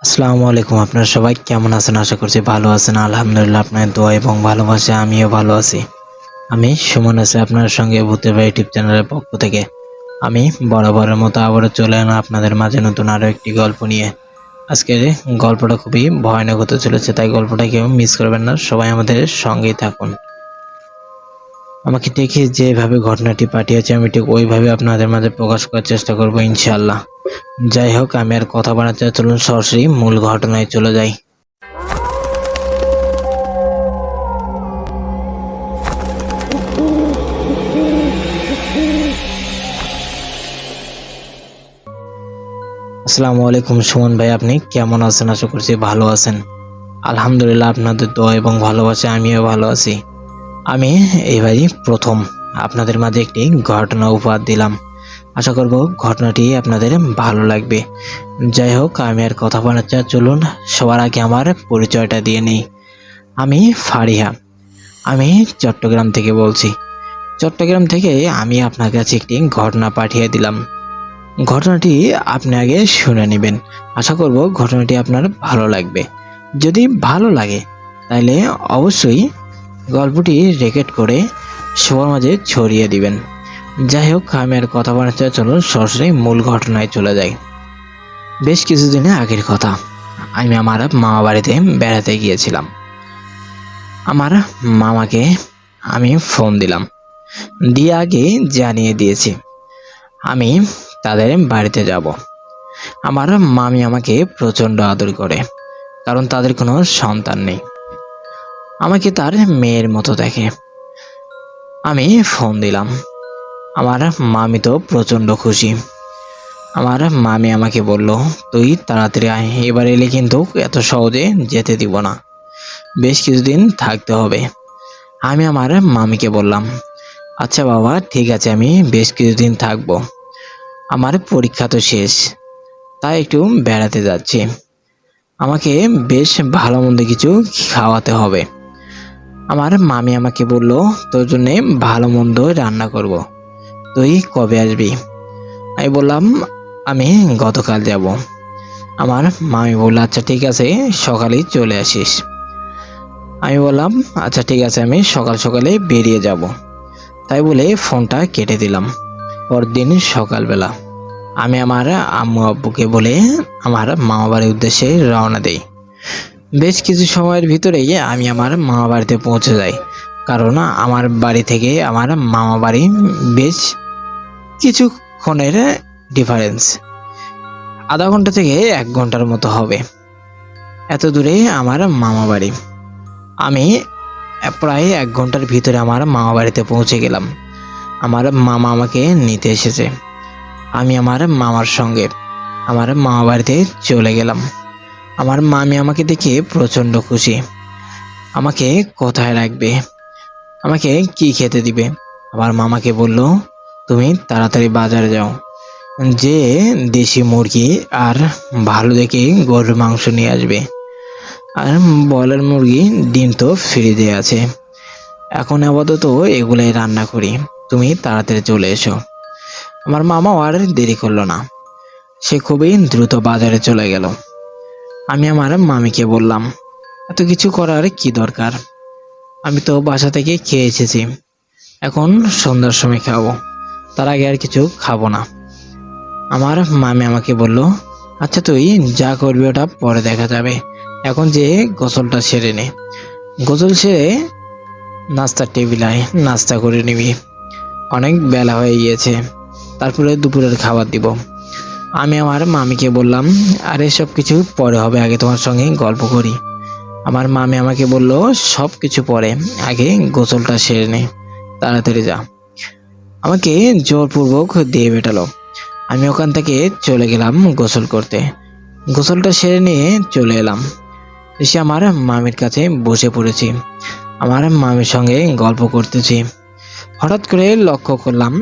আসসালামু আলাইকুম। আপনারা সবাই কেমন আছেন? আশা করছি ভালো আছেন। আলহামদুলিল্লাহ, আপনাদের দোয়া এবং ভালোবাসায় আমিও ভালো আছি। আমি সুমন আছি আপনার সঙ্গে ভূতের বাড়ি ইউটিউব চ্যানেলের পক্ষ থেকে। আমি বরাবরের মতো আবারও চলে এলাম আপনাদের মাঝে নতুন আরও একটি গল্প নিয়ে। আজকের গল্পটা খুবই ভয়ানক হতে চলেছে, তাই গল্পটা কেউ মিস করবেন না, সবাই আমাদের সঙ্গেই থাকুন। আমাকে দেখে যেভাবে ঘটনাটি পাঠিয়েছে আমি ঠিক ওইভাবে আপনাদের মাঝে প্রকাশ করার চেষ্টা করব ইনশাআল্লাহ। যাই হোক, আমি আর কথা বাড়াতে চলুন সরাসরি মূল ঘটনায় চলে যাই। আসসালামু আলাইকুম সুমন ভাই, আপনি কেমন আছেন? আশা করছি ভালো আছেন। আলহামদুলিল্লাহ, আপনাদের দোয়া এবং ভালোবাসায় আমিও ভালো আছি। আমি এইবারই প্রথম আপনাদের মাঝে একটি ঘটনা উপহার দিলাম। আশা করব ঘটনাটি আপনাদের ভালো লাগবে। যাই হোক, আমি আর কথা বাড়াচ্ছি না, চলুন সবার আগে আমার পরিচয়টা দিয়ে নিই। আমি ফারিহা। আমি চট্টগ্রাম থেকে বলছি। চট্টগ্রাম থেকে আমি আপনার কাছে একটি ঘটনা পাঠিয়ে দিলাম। ঘটনাটি আপনি আগে শুনে নেবেন। আশা করব ঘটনাটি আপনার ভালো লাগবে। যদি ভালো লাগে তাহলে অবশ্যই গল্পটি রেকর্ড করে সবার মাঝে ছড়িয়ে দিবেন। যাই হোক, আমি আর কথা বাড়াতে চলুন সরাসরি মূল ঘটনায় চলে যাই। বেশ কিছুদিনের আগের কথা, আমি আমার মামা বাড়িতে বেড়াতে গিয়েছিলাম। আমার মামাকে আমি ফোন দিলাম, দিয়ে আগে জানিয়ে দিয়েছি আমি তাদের বাড়িতে যাব। আমার মামি আমাকে প্রচণ্ড আদর করে, কারণ তাদের কোনো সন্তান নেই। আমাকে তার মেয়ের মতো দেখে। আমি ফোন দিলাম, আমার মামি তো প্রচণ্ড খুশি। আমার মামি আমাকে বলল, তুই তাড়াতাড়ি আয়, এবার এলে কিন্তু এত সহজে যেতে দিব না, বেশ কিছুদিন থাকতে হবে। আমি আমার মামিকে বললাম, আচ্ছা বাবা, ঠিক আছে, আমি বেশ কিছুদিন থাকবো। আমার পরীক্ষা তো শেষ, তাই একটু বেড়াতে যাচ্ছি। আমাকে বেশ ভালো মন্দ কিছু খাওয়াতে হবে। আমার মামি আমাকে বলল, তোর জন্যে ভালো মন্দ রান্না করব, তুই কবে আসবি? আমি বললাম, আমি গতকাল যাব। আমার মামি বলল, আচ্ছা ঠিক আছে, সকালেই চলে আসিস। আমি বললাম, আচ্ছা ঠিক আছে, আমি সকাল সকালে বেরিয়ে যাব। তাই বলে ফোনটা কেটে দিলাম। পরদিন সকালবেলা আমি আমার আম্মু আব্বুকে বলে আমার মামা বাড়ির উদ্দেশ্যে রওনা দেই। বেশ কিছু সময়ের ভিতরেই আমি আমার মামা বাড়িতে পৌঁছে যাই, কারণ আমার বাড়ি থেকে আমার মামা বাড়ি বেশ কিছুক্ষণের ডিফারেন্স, আধা ঘন্টা থেকে 1 ঘন্টার মতো হবে। এত দূরে আমার মামা বাড়ি। আমি প্রায় 1 ঘন্টার ভিতরে আমার মামা বাড়িতে পৌঁছে গেলাম। আমার মামা আমাকে নিতে এসেছে। আমি আমার মামার সঙ্গে আমার মামা বাড়িতে চলে গেলাম। আমার মামি আমাকে দেখে প্রচণ্ড খুশি। আমাকে কোথায় রাখবে, আমাকে কি খেতে দিবে? আমার মামাকে বলল, তুমি তাড়াতাড়ি বাজারে যাও, যে দেশি মুরগি আর ভালো দেখে গরুর মাংস নিয়ে আসবে। আর ব্রয়লার মুরগি ডিম তো ফ্রিজে আছে, এখন আপাতত এগুলাই রান্না করি, তুমি তাড়াতাড়ি চলে এসো। আমার মামাও আর দেরি করলো না, সে খুবই দ্রুত বাজারে চলে গেল। আমি আমার মামিকে বললাম, এত কিছু করার কি দরকার, আমি তো বাসা থেকে খেয়ে এসেছি, এখন সন্ধ্যার সময় খাবো, তার আগে আর কিছু খাবো না। আমার মামি আমাকে বলল, আচ্ছা তুই যা করবি ওটা পরে দেখা যাবে, এখন যে গোসলটা সেরে নে, গোসল সেরে নাস্তার টেবিল আয়, নাস্তা করে নিবি, অনেক বেলা হয়ে গিয়েছে, তারপরে দুপুরের খাবার দিব। আমি আমার মামিকে বললাম, আর এসব কিছু পরে হবে, আগে তোমার সঙ্গে গল্প করি। আমার মামি আমাকে বলল, সব কিছু পরে, আগে গোসলটা সেরে নে, তাড়াতাড়ি যা। আমাকে জোরপূর্বক দিয়ে বেটালো। আমি ওখান থেকে চলে গেলাম গোসল করতে। গোসলটা সেরে নিয়ে চলে এলাম, এসে আমার মামির কাছে বসে পড়েছি। আমার মামির সঙ্গে গল্প করতেছি। হঠাৎ করে লক্ষ্য করলাম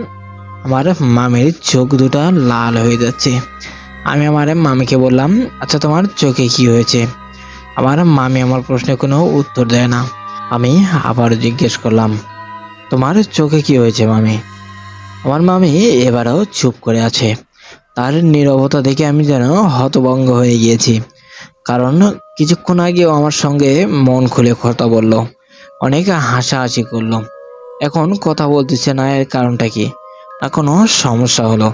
আমার মামির চোখ দুটা লাল হয়ে যাচ্ছে। আমি আমার মামিকে বললাম, আচ্ছা তোমার চোখে কি হয়েছে? আমার মামি আমার প্রশ্নে কোনো উত্তর দেয় না। আমি আবার জিজ্ঞেস করলাম, তোমার চোখে কি হয়েছে মামি? আমার মামি এবারও চুপ করে আছে। তার নীরবতা দেখে আমি যেন হতভম্ব হয়ে গিয়েছি, কারণ কিছুক্ষণ আগেও আমার সঙ্গে মন খুলে কথা বলল, অনেক হাসাহাসি করলো। এখন কথা বলতেছে না, এর কারণটা কি? না কোনো সমস্যা হলো?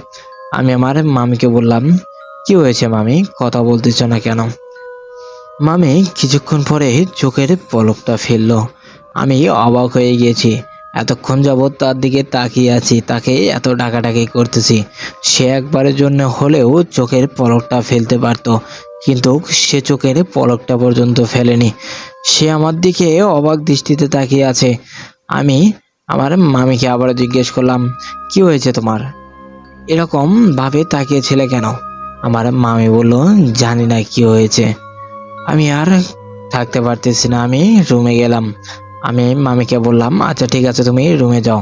আমি আমার মামিকে বললাম, কি হয়েছে মামি, কথা বলতেছ না কেন? মামি কিছুক্ষণ পরে চোখের পলকটা ফেললো। আমি অবাক হয়ে গিয়েছি। এতক্ষণ যাবৎ তার দিকে তাকিয়ে আছি, তাকে এত ডাকাডাকি করতেছি। সে একবারের জন্য হলেও চোখের পলকটা ফেলতে পারতো, কিন্তু সে চোখের পলকটা পর্যন্ত ফেলেনি। সে আমার দিকে অবাক দৃষ্টিতে তাকিয়ে আছে। আমি আমার মামিকে আবার জিজ্ঞেস করলাম, কি হয়েছে তোমার, এরকম ভাবে তাকিয়েছিলে কেন? আমার মামি বলল, জানি না কি হয়েছে, আমি আর থাকতে পারতেছি না, আমি রুমে গেলাম। আমি মামিকে বললাম, আচ্ছা ঠিক আছে, তুমি রুমে যাও,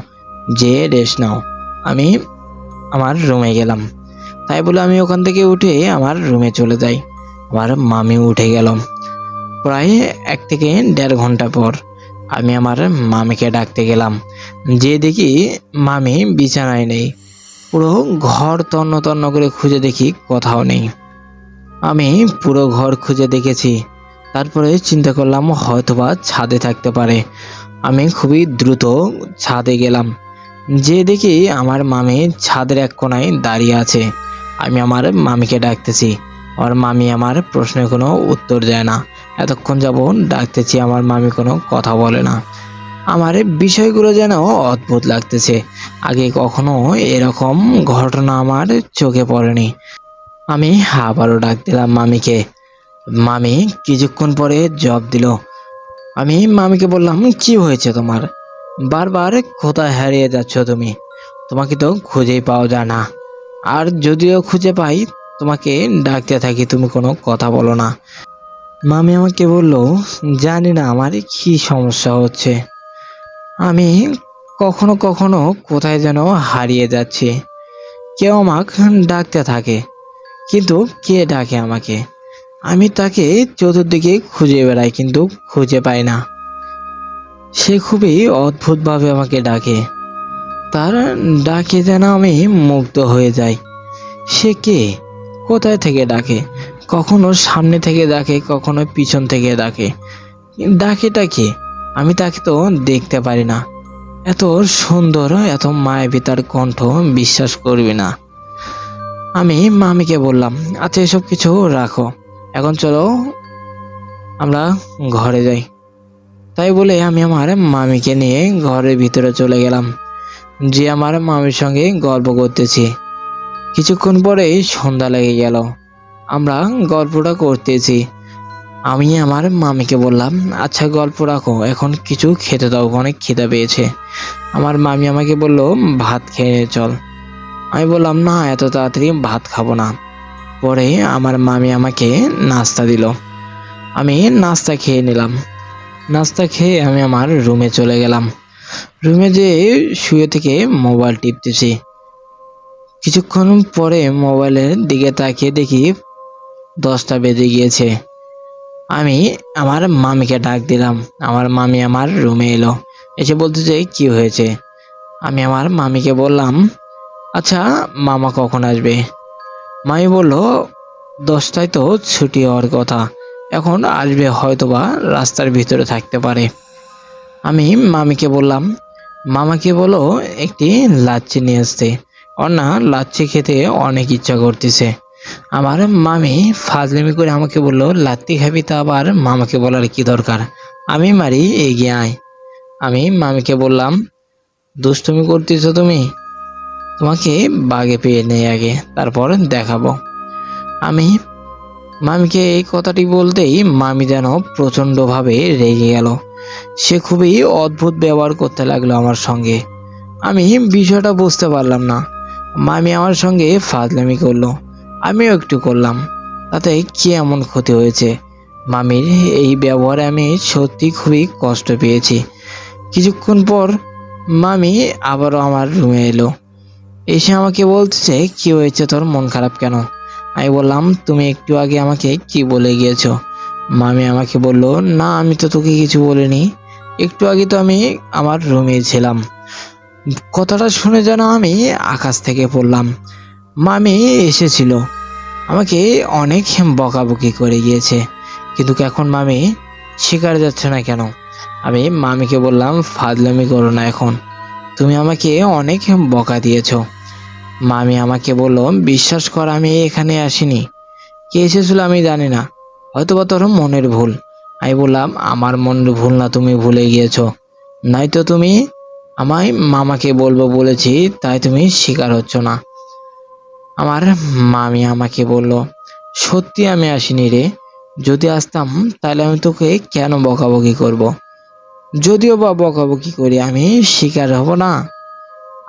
যে রেস্ট নাও। আমি আমার রুমে গেলাম। তাই বলে আমি ওখান থেকে উঠে আমার রুমে চলে যাই। আমার মামি উঠে গেল। প্রায় 1 থেকে 1.5 ঘন্টা পর আমি আমার মামিকে ডাকতে গেলাম, যে দেখি মামি বিছানায় নেই। পুরো ঘর তন্ন তন্ন করে খুঁজে দেখি কোথাও নেই। আমি পুরো ঘর খুঁজে দেখেছি, তারপরে চিন্তা করলাম হয়তোবা ছাদে থাকতে পারে। আমি খুবই দ্রুত ছাদে গেলাম, যে দেখি আমার মামি ছাদের এক কোণায় দাঁড়িয়ে আছে। আমি আমার মামিকে ডাকতেছি, আমার মামি আমার প্রশ্নের কোনো উত্তর দেয় না। এতক্ষণ যাবত ডাকতেছি, আমার মামি কোনো কথা বলে না। আমার এই বিষয়গুলো যেন অদ্ভুত লাগতেছে। আগে কখনো এরকম ঘটনা আমার চোখে পড়েনি। আমি আবারও ডাক দিলাম মামিকে। মামি কিছুক্ষণ পরে জবাব দিল। আমি মামিকে বললাম, কি হয়েছে তোমার, বারবার কোথায় হারিয়ে যাচ্ছ তুমি? তোমাকে তো খুঁজেই পাওয়া যায় না, আর যদিও খুঁজে পাই তোমাকে ডাকতে থাকি, তুমি কোনো কথা বলো না। মামি আমাকে বলল, জানি না আমার কি সমস্যা হচ্ছে, আমি কখনো কখনো কোথায় যেন হারিয়ে যাচ্ছি। কেউ আমাকে ডাকতে থাকে, কিন্তু কে ডাকে আমাকে? আমি তাকে চতুর্দিকে খুঁজে বেড়াই, কিন্তু খুঁজে পাই না। সে খুবই অদ্ভুতভাবে আমাকে ডাকে, তার ডাকে যেন আমি মুগ্ধ হয়ে যাই। সে কে, কোথায় থেকে ডাকে? কখনো সামনে থেকে ডাকে, কখনো পিছন থেকে ডাকে। ডাকেটা কে? আমি তাকে তো দেখতে পারি না। এত সুন্দর, এত মায়াবী তার কণ্ঠ, বিশ্বাস করবি না। আমি মামিকে বললাম, আচ্ছা এসব কিছু রাখো, এখন চলো আমরা ঘরে যাই। তাই বলে আমি আমার মামিকে নিয়ে ঘরের ভিতরে চলে গেলাম, যে আমার মামির সঙ্গে গল্প করতেছি। কিছুক্ষণ পরেই সন্ধ্যা লেগে গেল। আমরা গল্পটা করতেছি। আমি আমার মামিকে বললাম, আচ্ছা গল্প রাখো, এখন কিছু খেতে দাও, অনেক খিদে পেয়েছে। আমার মামি আমাকে বলল, ভাত খেয়ে নে চল। আমি বললাম, না এত তাড়াতাড়ি ভাত খাবো না। পরে আমার মামি আমাকে নাস্তা দিল, আমি নাস্তা খেয়ে নিলাম। নাস্তা খেয়ে আমি আমার রুমে চলে গেলাম। রুমে যেয়ে শুয়ে থেকে মোবাইল টিপতেছি। কিছুক্ষণ পরে মোবাইলের দিকে তাকিয়ে দেখি 10টা বেজে গিয়েছে। আমি আমার মামিকে ডাক দিলাম। আমার মামি আমার রুমে এলো, এসে বলতেছে, কি হয়েছে? আমি আমার মামিকে বললাম, আচ্ছা মামা কখন আসবে? মামি বলল, 10টায় তো ছুটি হওয়ার কথা, এখন আসবে হয়তোবা, রাস্তার ভিতরে থাকতে পারে। আমি মামিকে বললাম, মামাকে বলো একটি লাচ্ছি নিয়ে আসতে, ওর না লাচ্ছি খেতে অনেক ইচ্ছা করতেছে। আমার মামি ফাজলামি করে আমাকে বলল, লাত্তি খাবি, তা আবার মামাকে বলার কি দরকার? আমি মারি, এগিয়ে আয়। আমি মামিকে বললাম, দুষ্টুমি করতেছো তুমি, তোমাকে বাগে পেয়ে নেই আগে, তারপর দেখাবো। আমি মামিকে এই কথাটি বলতেই মামি যেন প্রচণ্ডভাবে রেগে গেল। সে খুবই অদ্ভুত ব্যবহার করতে লাগলো আমার সঙ্গে। আমি বিষয়টা বুঝতে পারলাম না। মামি আমার সঙ্গে ফাজলামি করলো, আমিও একটু করলাম, তাতে কি এমন ক্ষতি হয়েছে? মামির এই ব্যবহারে আমি সত্যি খুবই কষ্ট পেয়েছি। কিছুক্ষণ পর মামি আবারও আমার রুমে এলো, এসে আমাকে বলতেছে, কি হয়েছে তোর, মন খারাপ কেন? আমি বললাম, তুমি একটু আগে আমাকে কি বলে গিয়েছো? মামি আমাকে বলল, না আমি তো তোকে কিছু বলিনি, একটু আগে তো আমি আমার রুমে ছিলাম। কথাটা শুনে যেন আমি আকাশ থেকে পড়লাম। মামি এসেছিল, আমাকে অনেক বকাবকি করে গিয়েছে। কিন্তু এখন মামি শিকার যাচ্ছে না কেন? আমি মামিকে বললাম, ফাজলামি করো না এখন, তুমি আমাকে অনেক বকা দিয়েছো। মামি আমাকে বলল, বিশ্বাস কর আমি এখানে আসিনি, কে এসেছিল আমি জানি না, হয়তোবা তোর মনের ভুল। আমি বললাম, আমার মনের ভুল না, তুমি ভুলে গিয়েছো, নয়তো তুমি আমায় মামাকে বলবো বলেছি, তাই তুমি শিকার হচ্ছ না। আমার মামি আমাকে বলল, সত্যি আমি আসিনি রে, যদি আসতাম তাহলে আমি তোকে কেন বকাবকি করব? যদিও বা বকাবকি করি, আমি শিকার হব না?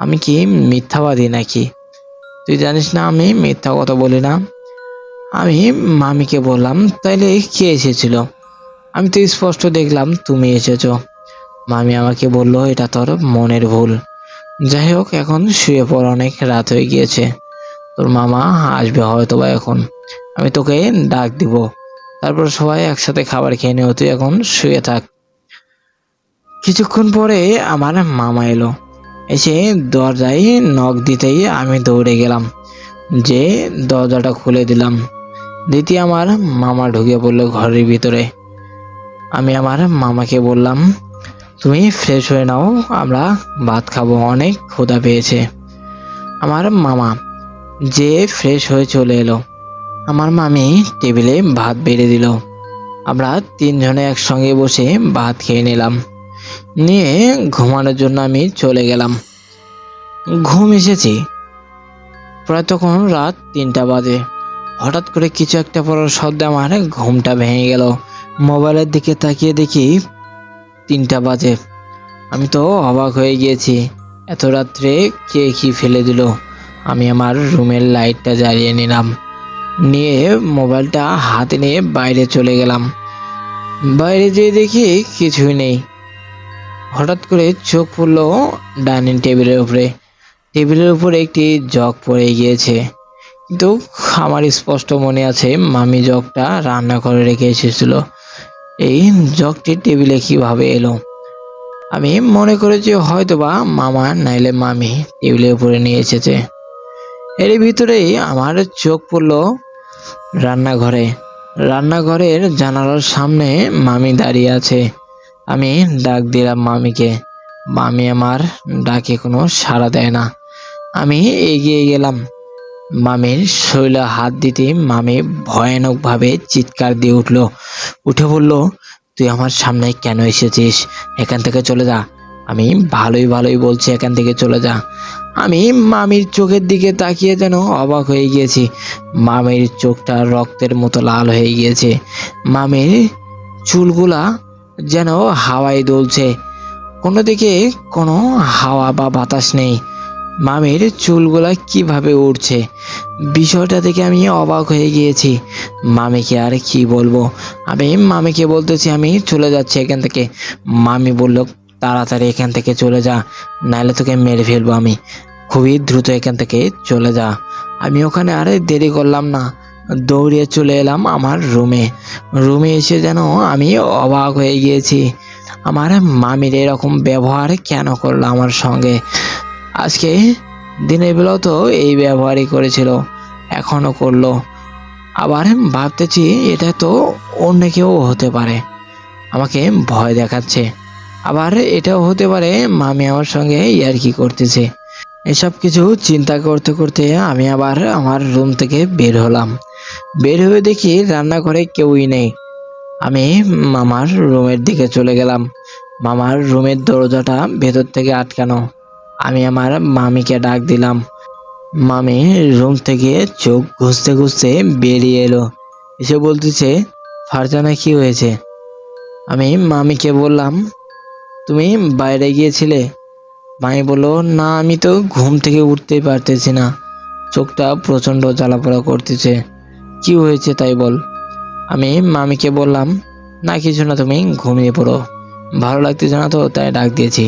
আমি কি মিথ্যাবাদী নাকি? তুই জানিস না আমি মিথ্যা কথা বলি না। আমি মামিকে বললাম, তাইলে কে এসেছিল? আমি তো স্পষ্ট দেখলাম তুমি এসেছো। মামি আমাকে বলল, এটা তোর মনের ভুল। যাই হোক, এখন শুয়ে পড়, অনেক রাত হয়ে গিয়েছে, তোর মামা আসবে হয়তো বা এখন, আমি তোকে ডাক দিব, তারপর সবাই একসাথে খাবার খেয়ে নেও, তুই এখন শুয়ে থাক। কিছুক্ষণ পরে আমার মামা এলো, এসে দরজায় নখ দিতেই আমি দৌড়ে গেলাম, যে দরজাটা খুলে দিলাম। দ্বিতীয় আমার মামা ঢুকে পড়লো ঘরের ভিতরে। আমি আমার মামাকে বললাম, তুমি ফ্রেশ হয়ে নাও, আমরা ভাত খাবো, অনেক ক্ষুধা পেয়েছে। আমার মামা যে ফ্রেশ হয়ে চলে এলো। আমার মামি টেবিলে ভাত বেড়ে দিল। আমরা তিনজনে একসঙ্গে বসে ভাত খেয়ে নিলাম, নিয়ে ঘুমানোর জন্য আমি চলে গেলাম। ঘুম এসেছি, প্রায় তখন রাত 3টা বাজে। হঠাৎ করে কিছু একটা পড়ার শব্দে আমার ঘুমটা ভেঙে গেল। মোবাইলের দিকে তাকিয়ে দেখি 3টা বাজে। আমি তো অবাক হয়ে গিয়েছি, এত রাত্রে কে কি ফেলে দিল। আমি আমার রুমের লাইটটা জ্বালিয়ে নিলাম, নিয়ে মোবাইলটা হাতে নিয়ে বাইরে চলে গেলাম। বাইরে যেয়ে দেখি কিছুই নেই। হঠাৎ করে চোখ পড়লো ডাইনিং টেবিলের উপরে। টেবিলের উপরে একটি জগ পড়ে গিয়েছে, কিন্তু আমার স্পষ্ট মনে আছে মামি জগটা রান্না করে রেখে এসেছিল। এই জগটি টেবিলে কিভাবে এলো? আমি মনে করেছি হয়তোবা মামা নাইলে মামি টেবিলের উপরে নিয়ে এসেছে। এর ভিতরেই আমার চোখ পড়লো রান্নাঘরে। রান্নাঘরের জানালার সামনে মামি দাঁড়িয়ে আছে। আমি ডাক দিলাম মামিকে, মামি আমার ডাকে কোনো সাড়া দেয় না। আমি এগিয়ে গেলাম, মামির শরীরে হাত দিতে মামি ভয়ানকভাবে চিৎকার দিয়ে উঠলো, উঠে বলল, তুই আমার সামনে কেন এসেছিস? এখান থেকে চলে যা। আমি ভালোই ভালোই বলছি, এখান থেকে চলে যা। আমি মামির চোখের দিকে তাকিয়ে যেন অবাক হয়ে গিয়েছি। মামির চোখটা রক্তের মতো লাল হয়ে গিয়েছে, মামির চুলগুলা যেন হাওয়ায় দুলছে, কোনো দিকে কোনো হাওয়া বা বাতাস নেই, মামির চুলগুলা কিভাবে উড়ছে। বিষয়টা দেখে আমি অবাক হয়ে গিয়েছি। মামিকে আর কি বলবো? আমি মামিকে বলতেছি, আমি চলে যাচ্ছি এখান থেকে। মামি বলল, তাড়াতাড়ি এখান থেকে চলে যা, নাহলে তোকে মেরে ফেলবো আমি, খুবই দ্রুত এখান থেকে চলে যা। আমি ওখানে আরে দেরি করলাম না, দৌড়িয়ে চলে এলাম আমার রুমে। রুমে এসে যেন আমি অবাক হয়ে গিয়েছি, আমার মামির এরকম ব্যবহার কেন করলো আমার সঙ্গে? আজকে দিনের বেলাও তো এই ব্যবহারই করেছিল, এখনো করলো। আবার ভাবতেছি এটা তো অন্য কেউ হতে পারে, আমাকে ভয় দেখাচ্ছে। আবার এটাও হতে পারে মামি আমার সঙ্গে ইয়ার্কি করতেছে। এসব কিছু চিন্তা করতে করতে আমি আবার আমার রুম থেকে বের হলাম। বের হয়ে দেখি রান্নাঘরে কেউই নেই। আমি মামার রুমের দিকে চলে গেলাম। মামার রুমের দরজাটা ভেতর থেকে আটকানো। আমি আমার মামিকে ডাক দিলাম। মামি রুম থেকে চোখ ঘুষতে ঘুষতে বেরিয়ে এলো, এসে বলতেছে, ফারজানা কি হয়েছে? আমি মামিকে বললাম, তুমি বাইরে গিয়েছিলে? মামি বলল, না আমি তো ঘুম থেকে উঠতেই পারতেছি না, চোখটা প্রচণ্ড জ্বালাপোড়া করতেছে, কি হয়েছে তাই বল। আমি মামিকে বললাম, না কিছু না, তুমি ঘুমিয়ে পড়ো, ভালো লাগতেছে না তো তাই ডাক দিয়েছি।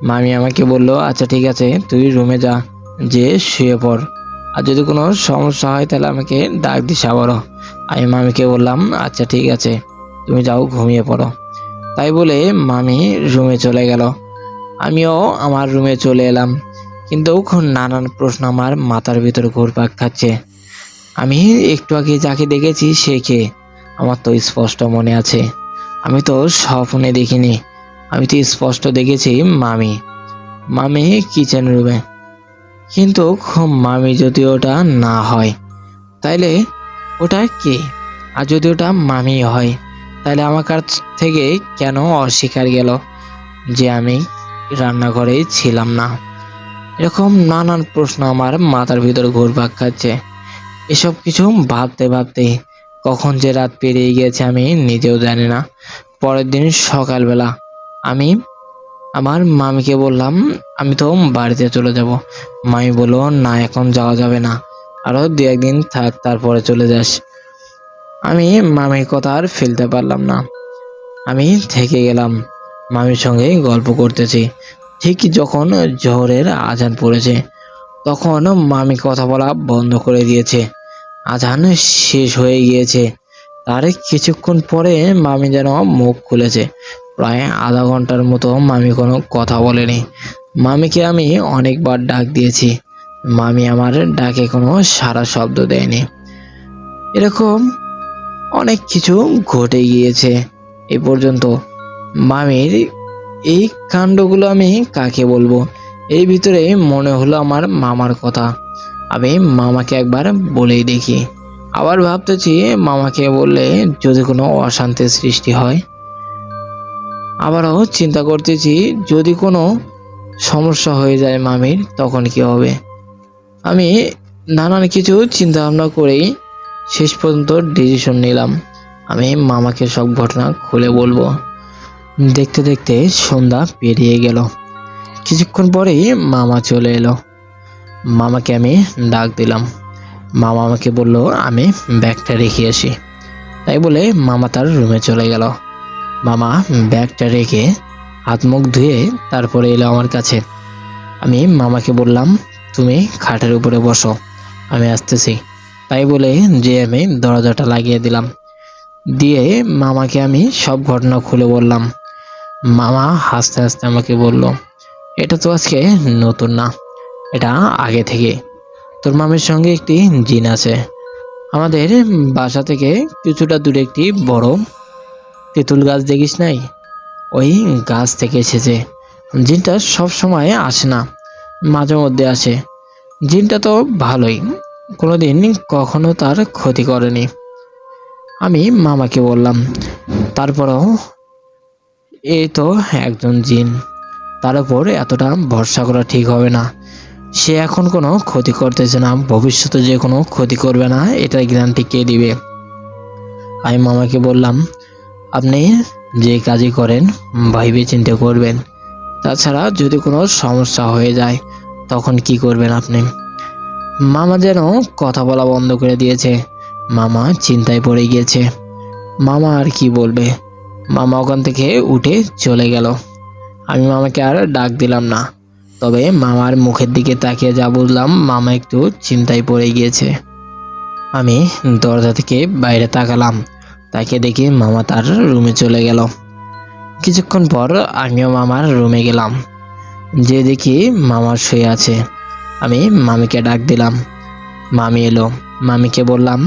মামি আমাকে বলল, আচ্ছা ঠিক আছে, তুই রুমে যা, যে শুয়ে পড়, আর যদি কোনো সমস্যা হয় তাহলে আমাকে ডাক দিস আবারও। আমি মামিকে বললাম, আচ্ছা ঠিক আছে, তুমি যাও ঘুমিয়ে পড়ো। তাই বলে মামি রুমে চলে গেল। আমিও আমার রুমে চলে এলাম, কিন্তু নানান প্রশ্ন আমার মাথার ভিতর ঘুরপাক খাচ্ছে। আমি একটু আগে যাকে দেখেছি সে কে? আমার তো স্পষ্ট মনে আছে, আমি তো স্বপ্নে দেখিনি, আমি তো স্পষ্ট দেখেছি মামি মামি কিচেন রুমে। কিন্তু মামি যদি ওটা না হয় তাইলে ওটা কে? আর যদি ওটা মামি হয় তাহলে আমার কাছ থেকে কেন অস্বীকার গেল যে আমি রান্নাঘরে ছিলাম না? এরকম নানান প্রশ্ন আমার মাথার ভিতর ঘুরপাক খাচ্ছে। এসব কিছু ভাবতে ভাবতে কখন যে রাত পেরিয়ে গিয়েছে আমি নিজেও জানি না। পরের দিন সকালবেলা আমি আমার মামিকে বললাম আমি তো বাড়িতে চলে যাব। মামি বলল না, এখন যাওয়া যাবে না, আরো 2-1 দিন থাক, তারপরে চলে যাস। আমি মামির কথা আর ফেলতে পারলাম না, আমি থেকে গেলাম। মামির সঙ্গে গল্প করতেছি। ঠিক যখন জোহরের আজান পড়েছে তখন মামি কথা বলা বন্ধ করে দিয়েছে। আজান শেষ হয়ে গিয়েছে। তার কিছুক্ষণ পরে মামি যেন মুখ খুলেছে। প্রায় আধা ঘন্টার মতো মামি কোনো কথা বলেনি। মামিকে আমি অনেকবার ডাক দিয়েছি, মামি আমার ডাকে কোনো সাড়া শব্দ দেয়নি। এরকম অনেক কিছু ঘটে গিয়েছে এ পর্যন্ত। মামির এই কাণ্ডগুলো আমি কাকে বলবো? এর ভিতরে মনে হলো আমার মামার কথা। আমি মামাকে একবার বলেই দেখি। আবার ভাবতেছি মামাকে বললে যদি কোনো অশান্তির সৃষ্টি হয়। আবারও চিন্তা করতেছি যদি কোনো সমস্যা হয়ে যায় মামির, তখন কি হবে? আমি নানান কিছু চিন্তা ভাবনা করেই শেষ পর্যন্ত ডিসিশন নিলাম আমি মামাকে সব ঘটনা খুলে বলবো। দেখতে দেখতে সন্ধ্যা পেরিয়ে গেল। কিছুক্ষণ পরেই মামা চলে এলো। মামাকে আমি ডাক দিলাম। মামা আমাকে বলল আমি ব্যাগটা রেখে আসি। তাই বলে মামা তার রুমে চলে গেল। মামা ব্যাগটা রেখে হাত মুখ ধুয়ে তারপরে এলো আমার কাছে। আমি মামাকে বললাম তুমি খাটের উপরে বসো, আমি আসতেছি। তাই বলে যে আমি দরজাটা লাগিয়ে দিলাম। দিয়ে মামাকে আমি সব ঘটনা খুলে বললাম। মামা হাসতে হাসতে আমাকে বলল এটা তো আজকে নতুন না, এটা আগে থেকে। তোর মামির সঙ্গে একটি জিন আছে। আমাদের বাসা থেকে কিছুটা দূরে একটি বড় তেঁতুল গাছ দেখিস নাই? ওই গাছ থেকে এসেছে। জিনটা সব সময় আসে না, মাঝে মধ্যে আসে। জিনটা তো ভালোই, কোনোদিন কখনো তার ক্ষতি করেনি। আমি মামাকে বললাম তারপরেও এই তো একজন জিন, তার উপর এতটা ভরসা করা ঠিক হবে না। সে এখন কোনো ক্ষতি করতেছে না, ভবিষ্যতে যে কোনো ক্ষতি করবে না এটার গ্যারান্টি কে দিবে? আমি মামাকে বললাম আপনি যে কাজই করেন ভাইবে চিন্তে করবেন, তাছাড়া যদি কোনো সমস্যা হয়ে যায় তখন কি করবেন আপনি? মামা যেন কথা বলা বন্ধ করে দিয়েছে। মামা চিন্তায় পড়ে গিয়েছে। মামা আর কি বলবে? মামা ওখান থেকে উঠে চলে গেল। আমি মামাকে আর ডাক দিলাম না, তবে মামার মুখের দিকে তাকিয়ে যা বুঝলাম মামা একটু চিন্তায় পড়ে গিয়েছে। আমি দরজা থেকে বাইরে তাকালাম, তাকে দেখে মামা তার রুমে চলে গেল। কিছুক্ষণ পর আমিও মামার রুমে গেলাম, যে দেখি মামা শুয়ে আছে। আমি মামিকে ডাক দিলাম। মামি এলো। মামিকে বললাম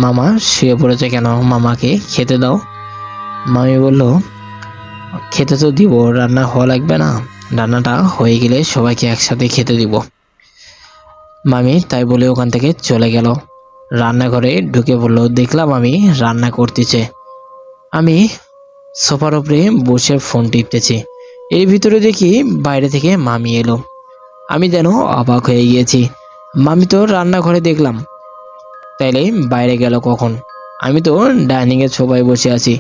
মামা শুয়ে পড়েছে কেন, মামাকে খেতে দাও। মামি বলল খেতে তো দিব, রান্না হওয়া লাগবে না, রান্নাটা হয়ে গেলে সবাইকে একসাথে খেতে দিব। মামি তাই বলে ওখান থেকে চলে গেল। রান্নাঘরে ঢুকে পড়লো, দেখলাম আমি রান্না করতেছে। আমি সোফার উপরে বসে ফোন টিপতেছি। এর ভিতরে দেখি বাইরে থেকে মামি এলো। আমি যেন অবাক হয়ে গিয়েছি, মামি তো রান্নাঘরে দেখলাম, তাইলে বাইরে গেল কখন? আমি তো ডাইনিং এর সোফায় বসে আছি,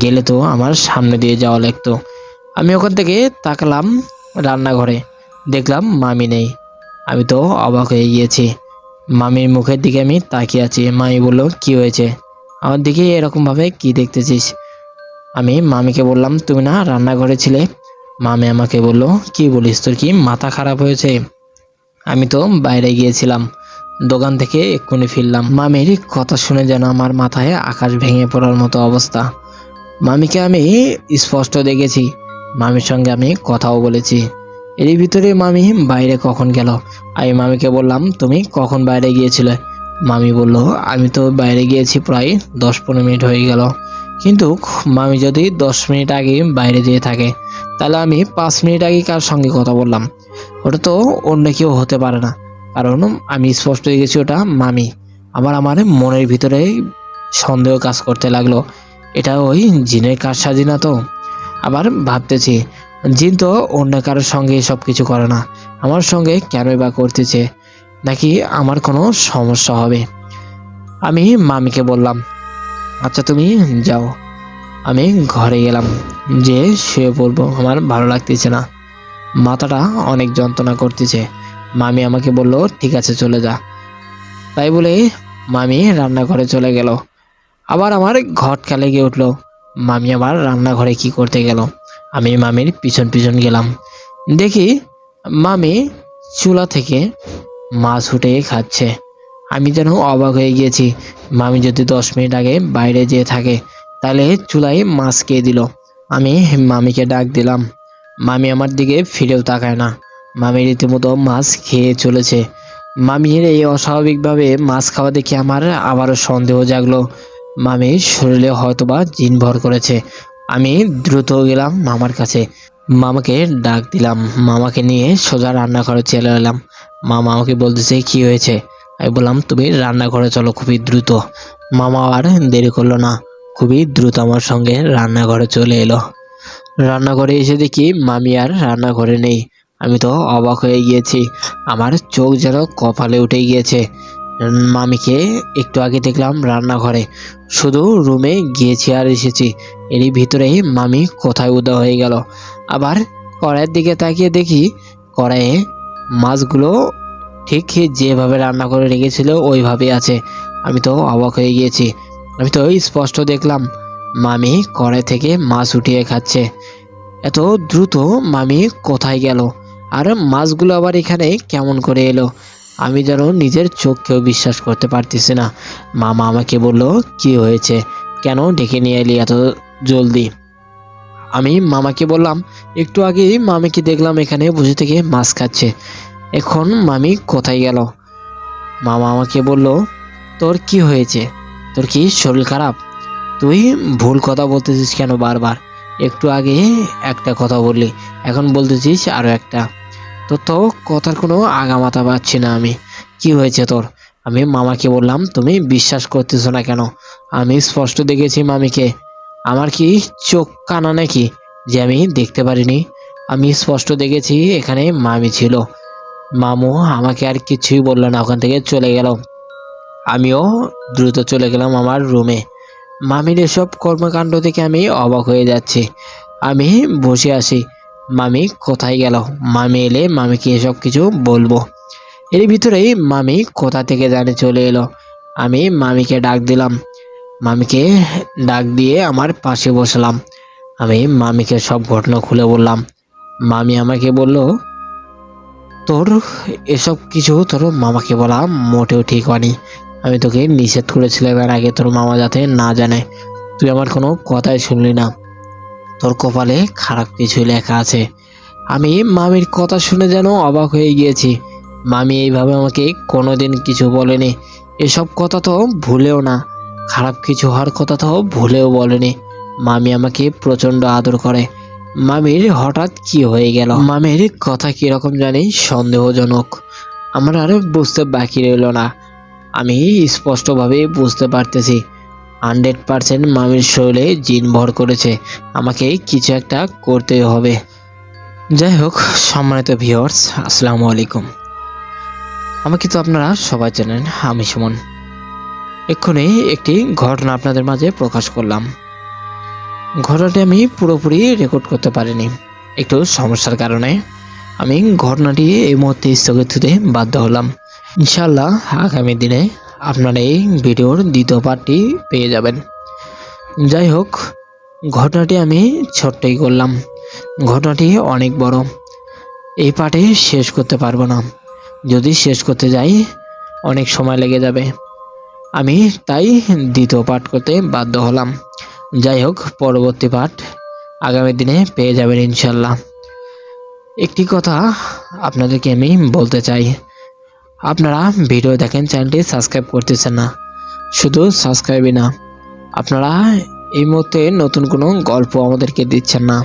গেলে তো আমার সামনে দিয়ে যাওয়া লাগতো। আমি ওখান থেকে তাকালাম রান্নাঘরে, দেখলাম মামি নেই। আমি তো অবাক হয়ে গিয়েছি। মামির মুখের দিকে আমি তাকিয়ে আছি। মামি বলল কি হয়েছে, আমার দিকে এরকম ভাবে কি দেখতেছিস? আমি মামিকে বললাম তুমি না রান্নাঘরে ছিলে। মামি আমাকে বলল কি বলিস, তোর কি মাথা খারাপ হয়েছে? আমি তো বাইরে গিয়েছিলাম, দোকান থেকে এক্ষুনি ফিরলাম। মামির কথা শুনে যেন আমার মাথায় আকাশ ভেঙে পড়ার মতো অবস্থা। মামিকে আমি স্পষ্ট দেখেছি, মামির সঙ্গে আমি কথাও বলেছি। এরই ভিতরে মামি বাইরে কখন গেল? আমি মামিকে বললাম তুমি কখন বাইরে গিয়েছিলে? মামি বলল, আমি তো বাইরে গিয়েছি প্রায় 10-15 মিনিট হয়ে গেল, কিন্তু মামি যদি 10 মিনিট আগে বাইরে যেয়ে থাকে, তাহলে আমি 5 মিনিট আগে কার সঙ্গে কথা বললাম? ওটা তো অন্য কেউ হতে পারে না, কারণ আমি স্পষ্ট দেখেছি ওটা মামি। আবার আমার মনের ভিতরে সন্দেহ কাজ করতে লাগলো, এটা ওই জিনের কারসাজি না তো? আবার ভাবতেছি, জিন তো অন্য কারোর সঙ্গে সব কিছু করে না, আমার সঙ্গে কেনই বা করতেছে? নাকি আমার কোনো সমস্যা হবে? আমি মামিকে বললাম, আচ্ছা তুমি যাও। আমি ঘরে গেলাম, যে শুয়ে পড়বো, আমার ভালো লাগতেছে না, মাথাটা অনেক যন্ত্রণা করতেছে। মামি আমাকে বলল, ঠিক আছে চলে যা। তাই বলে মামি রান্নাঘরে চলে গেল। আবার আমার ঘটকা লেগে উঠলো, মামি আবার রান্নাঘরে কি করতে গেল? আমি মামির পিছন পিছন গেলাম, দেখি মামি চুলা থেকে মাছ উঠে খাচ্ছে। আমি যেন অবাক হয়ে গিয়েছি, মামি যদি 10 মিনিট আগে বাইরে যেয়ে থাকে, তাহলে চুলায় মাছ কে দিল? আমি মামিকে ডাক দিলাম, মামি আমার দিকে ফিরেও তাকায় না। মামি রীতিমতো মাছ খেয়ে চলেছে। মামির এই অস্বাভাবিকভাবে মাছ খাওয়া দেখে আমার আবারও সন্দেহ জাগলো, মামির শরীরে হয়তোবা জিন ভর করেছে। আমি দ্রুত গেলাম মামার কাছে, মামাকে ডাক দিলাম, মামাকে নিয়ে সোজা রান্নাঘরে চলে এলাম। মামা আমাকে বলতেছে, কি হয়েছে? আমি বললাম, তুমি রান্নাঘরে চলো খুবই দ্রুত। মামা আর দেরি করলো না, খুবই দ্রুত আমার সঙ্গে রান্নাঘরে চলে এলো। রান্নাঘরে এসে দেখি মামি আর রান্নাঘরে নেই। আমি তো অবাক হয়ে গিয়েছি, আমার চোখ যেন কপালে উঠে গিয়েছে। মামিকে একটু আগে দেখলাম রান্নাঘরে, শুধু রুমে গিয়েছি আর এসেছি, এরই ভিতরেই মামি কোথায় উদা হয়ে গেল। আবার কড়াইয়ের দিকে তাকিয়ে দেখি কড়াইয়ে মাছগুলো ঠিক যেভাবে রান্না করে রেখেছিল ওইভাবে আছে। আমি তো অবাক হয়ে গিয়েছি, আমি তো স্পষ্ট দেখলাম মামি কড়াই থেকে মাছ উঠিয়ে খাচ্ছে। এত দ্রুত মামি কোথায় গেল? আর মাছগুলো আবার এখানে কেমন করে এলো? আমি যেন নিজের চোখকেও বিশ্বাস করতে পারতেছি না। মামা আমাকে বলল, কি হয়েছে, কেন ডেকে নিয়ে এলি এত জলদি? আমি মামাকে বললাম, একটু আগেই মামিকে দেখলাম এখানে বসে থেকে মাছ খাচ্ছে, এখন মামি কোথায় গেল? মামা আমাকে বলল, তোর কি হয়েছে? তোর কি শরীর খারাপ? তুই ভুল কথা বলতেছিস কেন বারবার? একটু আগে একটা কথা বললি, এখন বলতেছিস আরো একটা। তোর তো কথার কোনো আগামাথা পাচ্ছি না আমি। কি হয়েছে তোর? আমি মামাকে বললাম, তুমি বিশ্বাস করতেছো না কেন? আমি স্পষ্ট দেখেছি মামিকে। আমার কি চোখ কানা নাকি যে আমি দেখতে পারিনি? আমি স্পষ্ট দেখেছি এখানে মামি ছিল। মামু আমাকে আর কিছুই বললো না, ওখান থেকে চলে গেল। আমিও দ্রুত চলে গেলাম আমার রুমে। মামির এসব কর্মকাণ্ড দেখে আমি অবাক হয়ে যাচ্ছি। আমি বসে আছি, মামি কোথায় গেল? মামি এলে মামিকে এসব কিছু বলবো। এর ভিতরেই মামি কোথা থেকে জানে চলে এলো। আমি মামিকে ডাক দিলাম, মামিকে ডাক দিয়ে আমার পাশে বসলাম। আমি মামিকে সব ঘটনা খুলে বললাম। মামি আমাকে বলল, তোর এসব কিছু তোর মামাকে বলা মোটেও ঠিক হয়নি। আমি তোকে নিষেধ করেছিলাম এর আগে তোর মামা যাতে না জানে। তুই আমার কোনো কথাই শুনলি না, তোর কপালে খারাপ কিছুই লেখা আছে। আমি মামির কথা শুনে যেন অবাক হয়ে গিয়েছি। মামি এইভাবে আমাকে কোনোদিন কিছু বলেনি, এসব কথা তো ভুলেও না, খারাপ কিছু হওয়ার কথা তো ভুলেও বলেনি। মামি আমাকে প্রচণ্ড আদর করে। মামির হঠাৎ কি হয়ে গেল? মামির কথা কিরকম জানি সন্দেহজনক। আমার আর বুঝতে বাকি রইল না। আমি স্পষ্টভাবে বুঝতে পারতেছি 100% মামির শরীরে জিন ভর করেছে, আমাকে কিছু একটা করতে হবে। যাই হোক, সম্মানিত ভিউয়ার্স, আসসালামু আলাইকুম। আমাকে তো আপনারা সবাই জানেন, আমি সুমন। এক্ষুনি একটি ঘটনা আপনাদের মাঝে প্রকাশ করলাম। ঘটনাটি আমি পুরোপুরি রেকর্ড করতে পারিনি, একটু সমস্যার কারণে আমি ঘটনাটি এই মুহূর্তে স্থগিত দিতে বাধ্য হলাম। ইনশাআল্লাহ আগামী দিনে আপনারা এই ভিডিওর দ্বিতীয় পার্টটি পেয়ে যাবেন। যাই হোক, ঘটনাটি আমি ছোট্টই করলাম, ঘটনাটি অনেক বড়, এই পার্টে শেষ করতে পারবো না। যদি শেষ করতে যাই অনেক সময় লেগে যাবে, আমি তাই দ্বিতীয় পার্ট করতে বাধ্য হলাম। যাই হোক, পরবর্তী পার্ট আগামী দিনে পেয়ে যাবেন ইনশাল্লাহ। একটি কথা আপনাদেরকে আমি বলতে চাই, আপনারা ভিডিও দেখেন, চ্যানেলটি সাবস্ক্রাইব করতেছেন না। শুধু সাবস্ক্রাইবই না, আপনারা এই মুহূর্তে নতুন কোনো গল্প আমাদেরকে দিচ্ছেন না।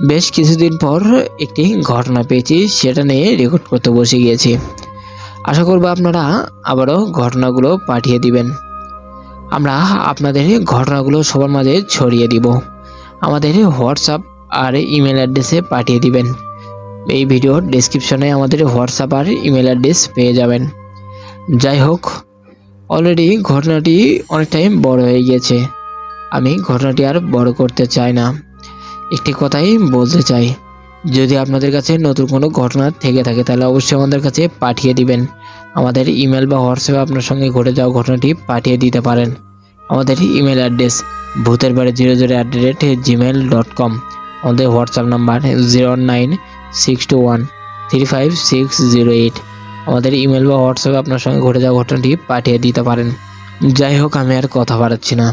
বেশ কিছুদিন পর একটি ঘটনা পেয়েছি, সেটা নিয়ে রেকর্ড করতে বসে গিয়েছি। আশা করব আপনারা আবারও ঘটনাগুলো পাঠিয়ে দিবেন। আমরা আপনাদের ঘটনাগুলো সবার মাঝে ছড়িয়ে দিব। আমাদের হোয়াটসঅ্যাপ আর ইমেল অ্যাড্রেসে পাঠিয়ে দিবেন। এই ভিডিওর ডেসক্রিপশনে আমাদের হোয়াটসঅ্যাপ আর ইমেল অ্যাড্রেস পেয়ে যাবেন। যাই হোক, অলরেডি ঘটনাটি অনেকটাই বড় হয়ে গিয়েছে। আমি ঘটনাটি আর বড় করতে চাই না। একটি কথাই বলতে চাই, যদি আপনাদের কাছে নতুন কোনো ঘটনা থেকে থাকে তাহলে অবশ্যই আমাদের কাছে পাঠিয়ে দিবেন। আমাদের ইমেল বা হোয়াটসঅ্যাপে আপনার সঙ্গে ঘটে যাওয়া ঘটনাটি পাঠিয়ে দিতে পারেন। আমাদের ইমেল অ্যাড্রেস bhuterbaড়ি00@gmail.com। আমাদের হোয়াটসঅ্যাপ নাম্বার 09621356608। আমাদের ইমেল বা হোয়াটসঅ্যাপে আপনার সঙ্গে ঘটে যাওয়া ঘটনাটি পাঠিয়ে দিতে পারেন। যাই হোক, আমি আর কথা বাড়াচ্ছি না।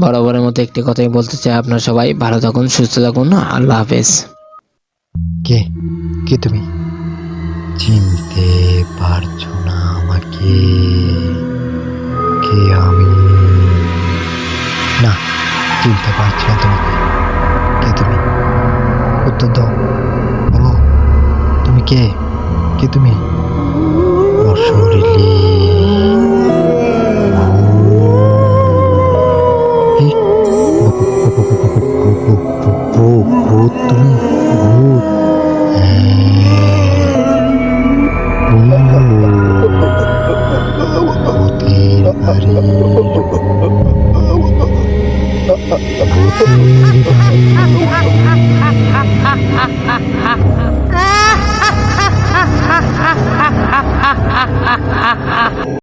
বরাবরের মতো একটি কথাই বলতে চাই, আপনারা সবাই ভালো থাকুন, সুস্থ থাকুন। আল্লাহ হাফেজ। কে কে তুমি? চিনতে পারছো না আমাকে? কে আমি? না, চিনতে পারছি না তোমাকে। কে তুমি? উত্তর দাও, বলো তুমি কে? কে তুমি? অশরীরী ভূত, তুমি ভূত? ভূতের বাড়ি, ভূতের বাড়ি।